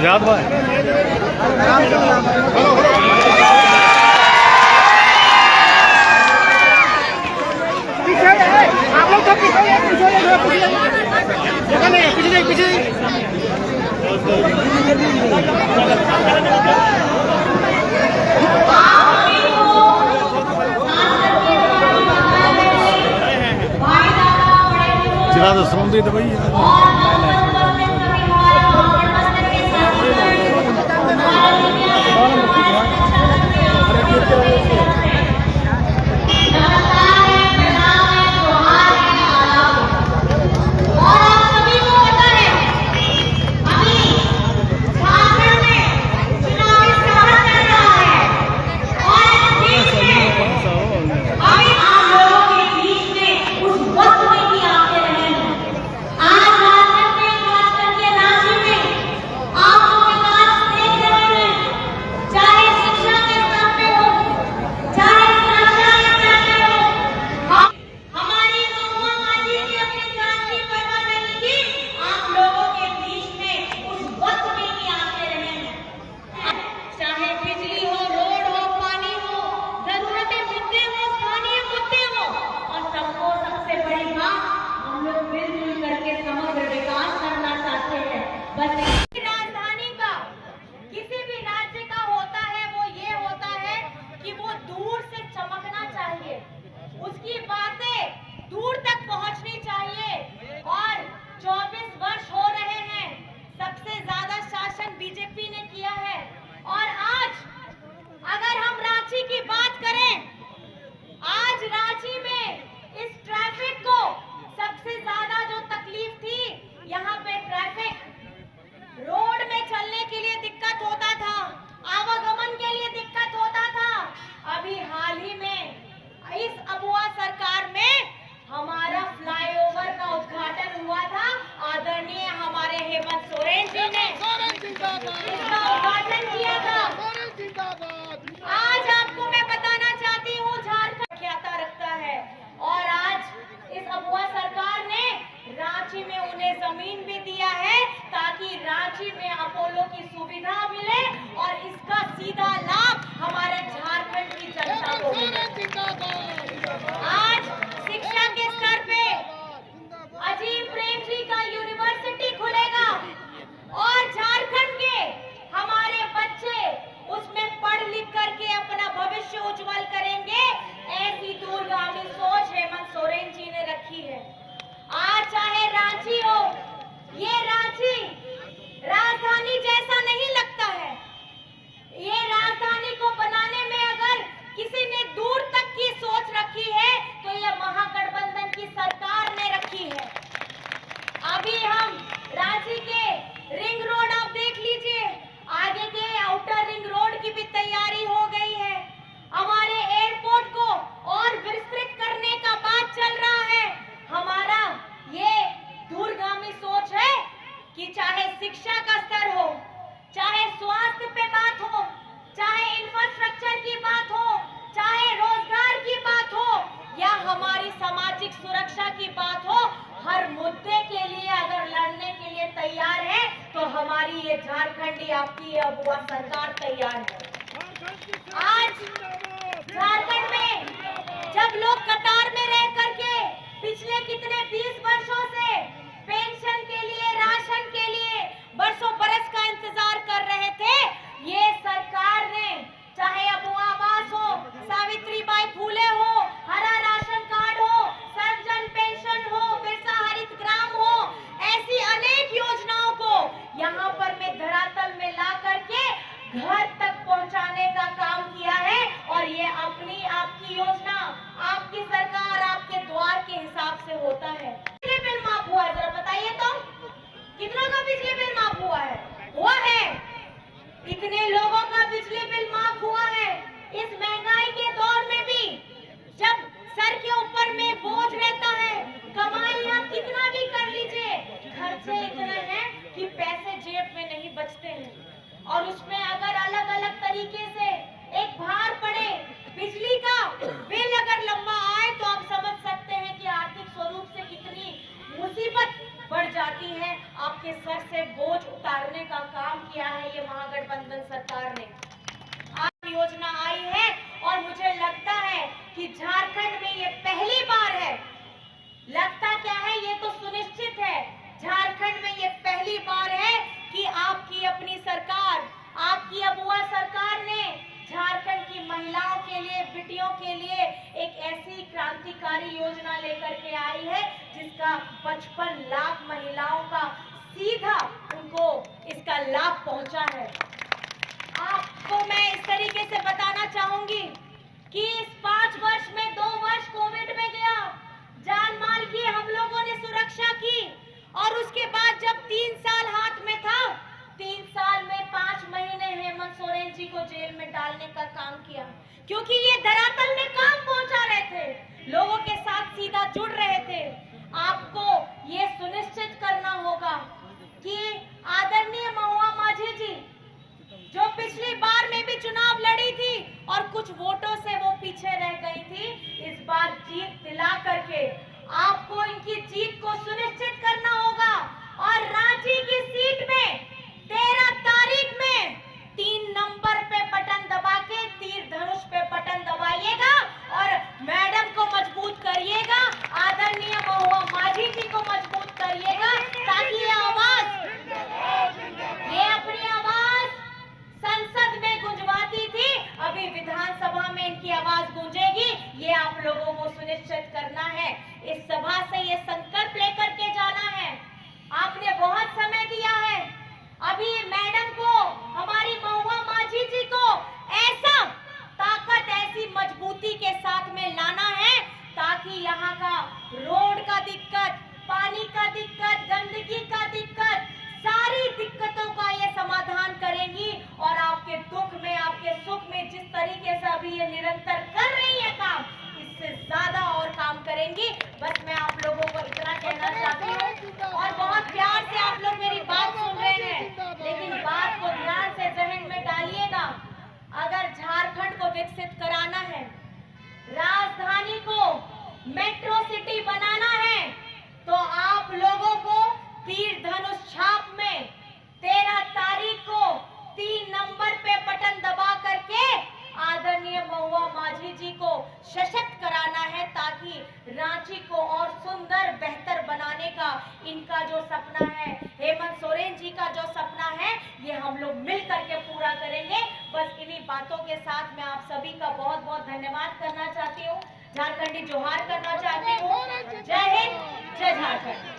याद भाई आप लोग सब पीछे चिरा तो समुद्री तो भाई राजधानी का किसी भी राज्य का होता है वो ये होता है कि वो दूर से चमकना चाहिए, उसकी बातें दूर तक पहुंचनी चाहिए। और 24 वर्ष हो रहे हैं, सबसे ज्यादा शासन बीजेपी ने किया है। और आज अगर हम रांची की बात करें, आज रांची में इस ट्रैफिक को सबसे ज्यादा जो तकलीफ थी, यहाँ पे ट्रैफिक रोड में चलने के लिए दिक्कत होता था, आवागमन के लिए दिक्कत होता था। अभी हाल ही में इस अबुआ सरकार में हमारा फ्लाईओवर का उद्घाटन हुआ था। आदरणीय हमारे हेमंत सोरेन जी ने इसका उद्घाटन किया था। आज आपको मैं बताना चाहती हूँ, झारखंड ख्याता रखता है और आज इस अबुआ सरकार ने रांची में उन्हें जमीन भी दिया है ताकि रांची में अपोलो की सुविधा मिले और इसका सीधा लाभ हमारे झारखंड की जनता को मिले। आज शिक्षा के स्तर पे अजीम प्रेम जी का यूनिवर्सिटी खुलेगा और झारखंड के हमारे बच्चे उसमें पढ़ लिख करके अपना भविष्य उज्जवल करेंगे। ऐसी दूरगामी सोच हेमंत सोरेन जी ने रखी है। आज चाहे रांची हो, ये रांची राजधानी जैसा नहीं लगता है। ये राजधानी को बनाने में अगर किसी ने दूर तक की सोच रखी है तो ये महागठबंधन की सरकार ने रखी है। अभी हम रांची के रिंग रोड आप देख लीजिए, आगे के आउटर रिंग रोड की भी तैयारी हो गई है। हमारे एयरपोर्ट को और विस्तृत करने का बात चल रहा है। हमारा ये दूरगामी सोच है कि चाहे शिक्षा का स्तर हो, चाहे स्वास्थ्य पे बात हो, चाहे इंफ्रास्ट्रक्चर की बात हो, चाहे रोजगार की बात हो या हमारी सामाजिक सुरक्षा की बात हो, हर मुद्दे के लिए अगर लड़ने के लिए तैयार है तो हमारी ये झारखंडी आपकी ये अबुआ सरकार तैयार है। आज झारखंड में जब लोग कतार में रह करके पिछले कितने 20 वर्षों से पेंशन के लिए, राशन के लिए बरसों बरस का इंतजार कर रहे थे, ये सरकार ने चाहे अबुआ आवास हो, सावित्रीबाई फूले हो, हरा राशन कार्ड हो, सर्वजन पेंशन हो, बिरसा हरित ग्राम हो, ऐसी अनेक योजनाओं को यहाँ पर में धरातल में ला करके घर तक पहुँचाने का काम किया है। और ये अपनी आपकी योजना, आपकी सरकार, आपके द्वार के हिसाब से होता है। बिजली बिल माफ हुआ है, जरा बताइए तो कितना का बिजली बिल माफ हुआ है? इतने लोगों का बिजली बिल माफ हुआ है। इस महंगाई के दौर में भी जब सर के ऊपर में बोझ रहता है, कमाई आप कितना भी कर लीजिए, खर्चे इतने हैं कि पैसे जेब में नहीं बचते हैं। और उसमें अगर अलग अलग तरीके से एक भार पड़े, बिजली का बिल अगर लंबा आए के लिए, बेटियों के लिए एक ऐसी क्रांतिकारी योजना लेकर के आई है जिसका 55 लाख महिलाओं का सीधा उनको इसका लाभ पहुंचा है। आपको मैं इस तरीके से बताना चाहूंगी कि इस 5 वर्ष में 2 वर्ष कोविड में गया, जान माल की हम लोगों ने सुरक्षा की, और उसके बाद जब 3 साल हाथ में था, 3 साल में 5 महीने हेमंत सोरेन जी को जेल में डालने का काम किया, क्योंकि ये धरातल में काम पहुंचा रहे थे, लोगों के साथ सीधा जुड़ रहे थे। आपको ये सुनिश्चित करना होगा कि आदरणीय महुआ माझी जी जो पिछली बार में भी चुनाव लड़ी थी और कुछ वोटों से वो पीछे रह गई थी, इस बार जीत दिला करके आपको इनकी जीत को सुनिश्चित करना होगा। और रांची की सीट में 13 तारीख में 3 नंबर पे बटन दबा के तीर धनुष पे बटन दबाइएगा और मैडम को मजबूत करिएगा, आदरणीय महुआ माझी जी को मजबूत करिएगा, ताकि ये अपनी आवाज संसद में गुंजवाती थी, अभी विधानसभा में इनकी आवाज गूंजेगी। ये आप लोगों को सुनिश्चित करना है। इस सभा से ये संकल्प लेकर के जाना है। आपने बहुत समय दिया है, अभी मैडम को, हमारी महुआ माझी जी को ऐसा ताकत, ऐसी मजबूती के साथ में लाना है ताकि यहाँ का रोड का दिक्कत, पानी का दिक्कत, गंदगी का दिक्कत, सारी दिक्कतों का ये समाधान करेंगी। और आपके दुख में, आपके सुख में जिस तरीके से अभी ये निरंतर कर रही है काम, इससे ज्यादा और काम करेंगी। बस मैं आप लोगों को इतना कहना चाहती हूँ, और बहुत प्यार से आप लोग मेरी बात सुन रहे हैं, लेकिन बात को ध्यान से जहन में डालिएगा। अगर झारखंड को विकसित कराना है, राजधानी को मेट्रो सिटी बनाना है, तो आप लोगों को तीर धनुष छाप में 13 तारीख को 3 नंबर पे बटन दबा करके आदरणीय महुआ माझी जी को सशक्त कराना है, ताकि रांची को और सुंदर, बेहतर बनाने का इनका जो सपना है, हेमंत सोरेन जी का जो सपना है, ये हम लोग मिल करके पूरा करेंगे। बस इन्हीं बातों के साथ मैं आप सभी का बहुत बहुत धन्यवाद करना चाहती हूँ, झारखंडी जोहार करना चाहती हूँ। जय हिंद, जय झारखंड।